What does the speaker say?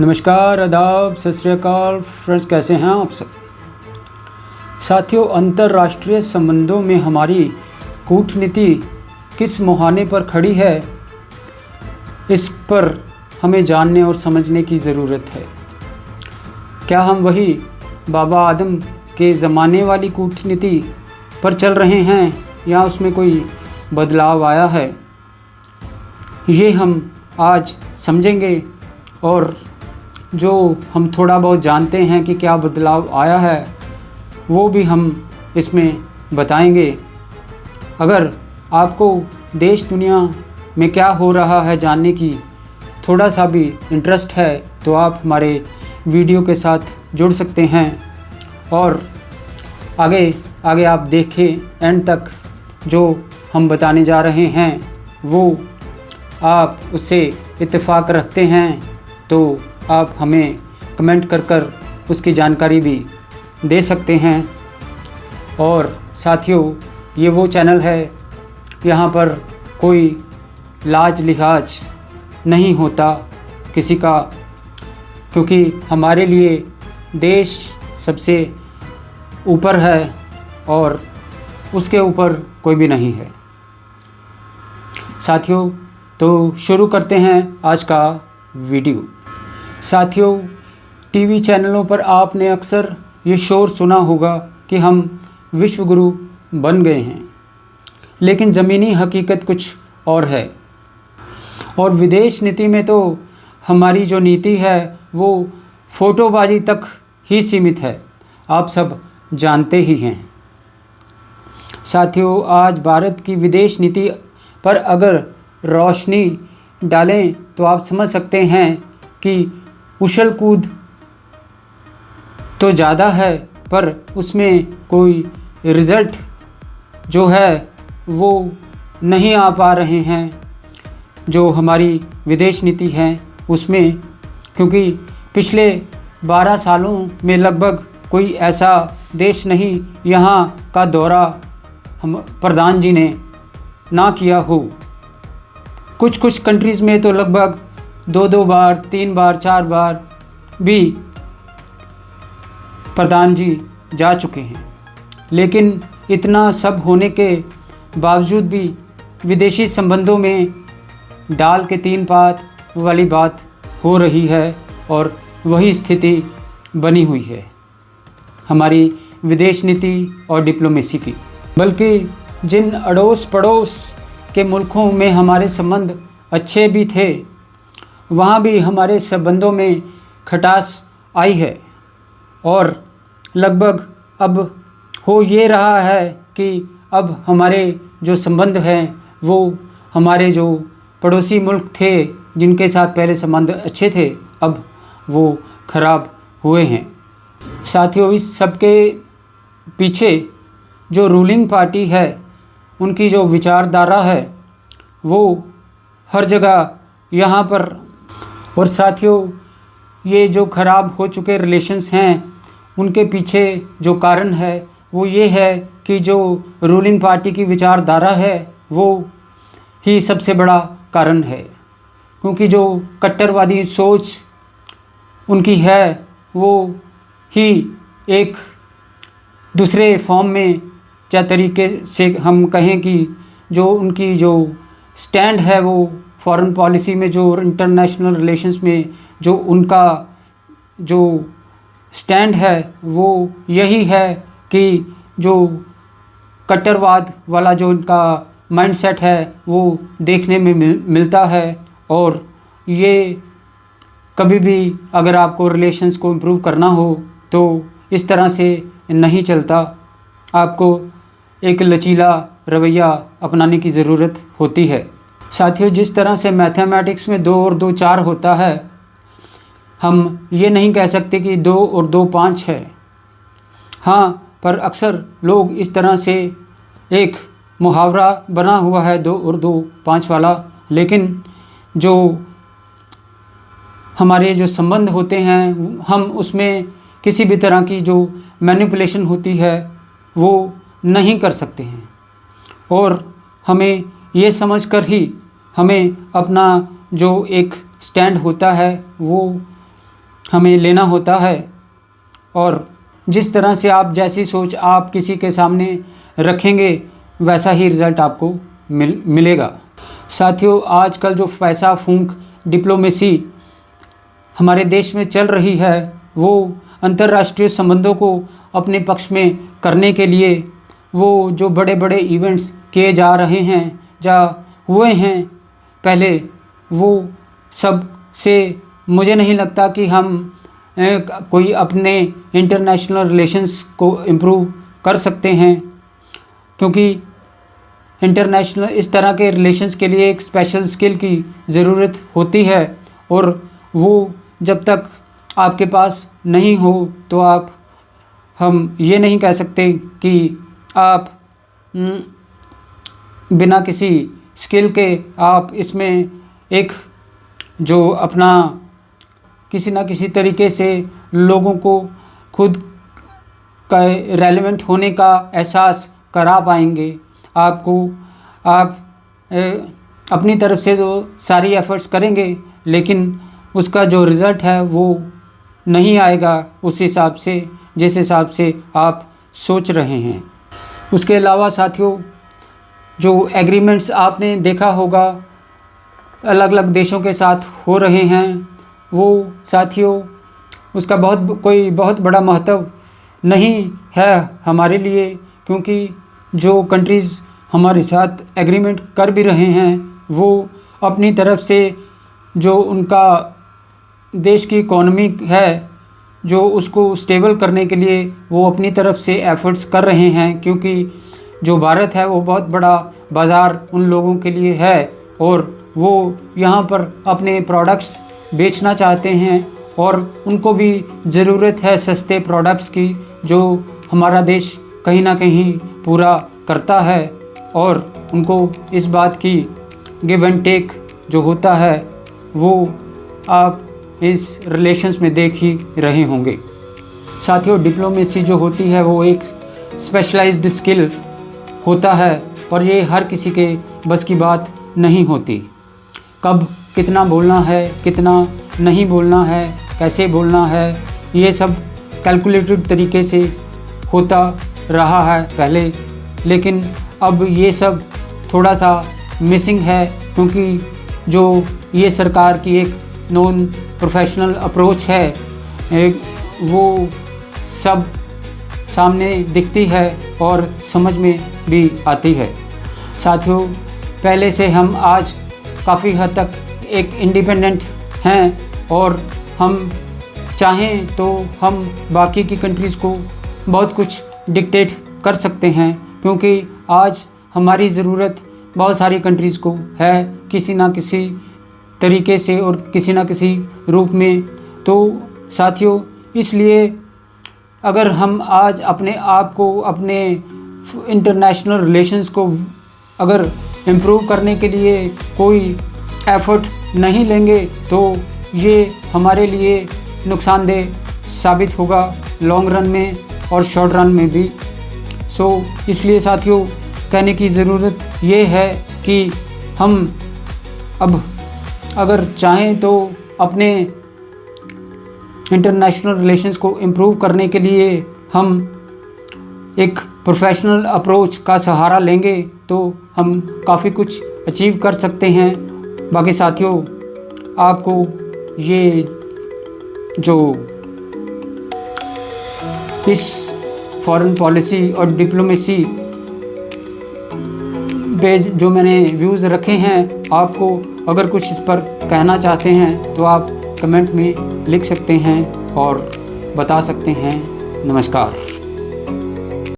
नमस्कार, आदाब, सत श्री अकाल फ्रेंड्स, कैसे हैं आप सब। साथियों, अंतर्राष्ट्रीय संबंधों में हमारी कूटनीति किस मुहाने पर खड़ी है, इस पर हमें जानने और समझने की ज़रूरत है। क्या हम वही बाबा आदम के ज़माने वाली कूटनीति पर चल रहे हैं या उसमें कोई बदलाव आया है, ये हम आज समझेंगे। और जो हम थोड़ा बहुत जानते हैं कि क्या बदलाव आया है, वो भी हम इसमें बताएंगे। अगर आपको देश दुनिया में क्या हो रहा है जानने की थोड़ा सा भी इंटरेस्ट है, तो आप हमारे वीडियो के साथ जुड़ सकते हैं और आगे आप देखें एंड तक। जो हम बताने जा रहे हैं वो आप उससे इत्तेफाक रखते हैं तो आप हमें कमेंट कर उसकी जानकारी भी दे सकते हैं। और साथियों, ये वो चैनल है, यहाँ पर कोई लाज लिहाज नहीं होता किसी का, क्योंकि हमारे लिए देश सबसे ऊपर है और उसके ऊपर कोई भी नहीं है। साथियों, तो शुरू करते हैं आज का वीडियो। साथियों, टीवी चैनलों पर आपने अक्सर ये शोर सुना होगा कि हम विश्व गुरु बन गए हैं, लेकिन ज़मीनी हकीकत कुछ और है। और विदेश नीति में तो हमारी जो नीति है वो फ़ोटोबाजी तक ही सीमित है, आप सब जानते ही हैं। साथियों, आज भारत की विदेश नीति पर अगर रोशनी डालें तो आप समझ सकते हैं कि उछल कूद तो ज़्यादा है, पर उसमें कोई रिज़ल्ट जो है वो नहीं आ पा रहे हैं जो हमारी विदेश नीति है उसमें। क्योंकि पिछले 12 सालों में लगभग कोई ऐसा देश नहीं यहाँ का दौरा हम प्रधान जी ने ना किया हो। कुछ कंट्रीज़ में तो लगभग 2 बार, 3 बार, 4 बार भी प्रधान जी जा चुके हैं। लेकिन इतना सब होने के बावजूद भी विदेशी संबंधों में डाल के 3 पात वाली बात हो रही है और वही स्थिति बनी हुई है हमारी विदेश नीति और डिप्लोमेसी की। बल्कि जिन अड़ोस पड़ोस के मुल्कों में हमारे संबंध अच्छे भी थे, वहाँ भी हमारे संबंधों में खटास आई है। और लगभग अब हो ये रहा है कि अब हमारे जो संबंध हैं वो हमारे जो पड़ोसी मुल्क थे जिनके साथ पहले संबंध अच्छे थे, अब वो ख़राब हुए हैं। साथियों, इस सब के पीछे जो रूलिंग पार्टी है उनकी जो विचारधारा है वो हर जगह यहाँ पर। और साथियों, ये जो ख़राब हो चुके रिलेशंस हैं उनके पीछे जो कारण है वो ये है कि जो रूलिंग पार्टी की विचारधारा है वो ही सबसे बड़ा कारण है। क्योंकि जो कट्टरवादी सोच उनकी है वो ही एक दूसरे फॉर्म में या तरीके से हम कहें कि जो उनकी जो स्टैंड है वो फॉरेन पॉलिसी में, जो इंटरनेशनल रिलेशंस में जो उनका जो स्टैंड है वो यही है कि जो कट्टरवाद वाला जो उनका माइंडसेट है वो देखने में मिलता है। और ये कभी भी अगर आपको रिलेशंस को इम्प्रूव करना हो तो इस तरह से नहीं चलता। आपको एक लचीला रवैया अपनाने की ज़रूरत होती है। साथियों, जिस तरह से मैथमेटिक्स में 2 और 2 4 होता है, हम ये नहीं कह सकते कि 2 और 2 5 है। हाँ, पर अक्सर लोग इस तरह से एक मुहावरा बना हुआ है 2 और 2 5 वाला। लेकिन जो हमारे जो संबंध होते हैं हम उसमें किसी भी तरह की जो मैनिपुलेशन होती है वो नहीं कर सकते हैं। और हमें ये समझकर ही हमें अपना जो एक स्टैंड होता है वो हमें लेना होता है और जिस तरह से आप जैसी सोच आप किसी के सामने रखेंगे वैसा ही रिज़ल्ट आपको मिलेगा। साथियों, आजकल जो पैसा फूंक डिप्लोमेसी हमारे देश में चल रही है वो अंतर्राष्ट्रीय संबंधों को अपने पक्ष में करने के लिए वो जो बड़े बड़े इवेंट्स किए जा रहे हैं या हुए हैं पहले, वो सब से मुझे नहीं लगता कि हम कोई अपने इंटरनेशनल रिलेशंस को इम्प्रूव कर सकते हैं, क्योंकि इंटरनेशनल इस तरह के रिलेशंस के लिए एक स्पेशल स्किल की ज़रूरत होती है और वो जब तक आपके पास नहीं हो तो हम ये नहीं कह सकते कि आप बिना किसी स्किल के आप इसमें एक जो अपना किसी ना किसी तरीके से लोगों को खुद का रेलेवेंट होने का एहसास करा पाएंगे। आप अपनी तरफ से जो सारी एफ़र्ट्स करेंगे लेकिन उसका जो रिज़ल्ट है वो नहीं आएगा उस हिसाब से जिस हिसाब से आप सोच रहे हैं। उसके अलावा साथियों, जो एग्रीमेंट्स आपने देखा होगा अलग अलग देशों के साथ हो रहे हैं, वो साथियों उसका कोई बहुत बड़ा महत्व नहीं है हमारे लिए, क्योंकि जो कंट्रीज़ हमारे साथ एग्रीमेंट कर भी रहे हैं वो अपनी तरफ से जो उनका देश की इकोनॉमी है जो उसको स्टेबल करने के लिए वो अपनी तरफ से एफ़र्ट्स कर रहे हैं, क्योंकि जो भारत है वो बहुत बड़ा बाज़ार उन लोगों के लिए है और वो यहाँ पर अपने प्रोडक्ट्स बेचना चाहते हैं और उनको भी ज़रूरत है सस्ते प्रोडक्ट्स की, जो हमारा देश कहीं ना कहीं पूरा करता है और उनको इस बात की गिव एंड टेक जो होता है वो आप इस रिलेशंस में देख ही रहे होंगे। साथियों, डिप्लोमेसी जो होती है वो एक स्पेशलाइज्ड स्किल होता है और ये हर किसी के बस की बात नहीं होती। कब कितना बोलना है, कितना नहीं बोलना है, कैसे बोलना है, ये सब कैलकुलेटेड तरीके से होता रहा है पहले, लेकिन अब ये सब थोड़ा सा मिसिंग है, क्योंकि जो ये सरकार की एक नॉन प्रोफेशनल अप्रोच है वो सब सामने दिखती है और समझ में भी आती है। साथियों, पहले से हम आज काफ़ी हद तक एक इंडिपेंडेंट हैं और हम चाहें तो हम बाकी की कंट्रीज़ को बहुत कुछ डिक्टेट कर सकते हैं, क्योंकि आज हमारी ज़रूरत बहुत सारी कंट्रीज़ को है किसी ना किसी तरीके से और किसी ना किसी रूप में। तो साथियों, इसलिए अगर हम आज अपने आप को अपने इंटरनेशनल रिलेशंस को अगर इम्प्रूव करने के लिए कोई एफ़र्ट नहीं लेंगे तो ये हमारे लिए नुकसानदेह साबित होगा लॉन्ग रन में और शॉर्ट रन में भी। इसलिए साथियों, कहने की ज़रूरत ये है कि हम अब अगर चाहें तो अपने इंटरनेशनल रिलेशंस को इम्प्रूव करने के लिए हम एक प्रोफेशनल अप्रोच का सहारा लेंगे तो हम काफ़ी कुछ अचीव कर सकते हैं। बाकी साथियों, आपको ये जो इस फॉरेन पॉलिसी और डिप्लोमेसी पे जो मैंने व्यूज़ रखे हैं, आपको अगर कुछ इस पर कहना चाहते हैं तो आप कमेंट में लिख सकते हैं और बता सकते हैं। नमस्कार।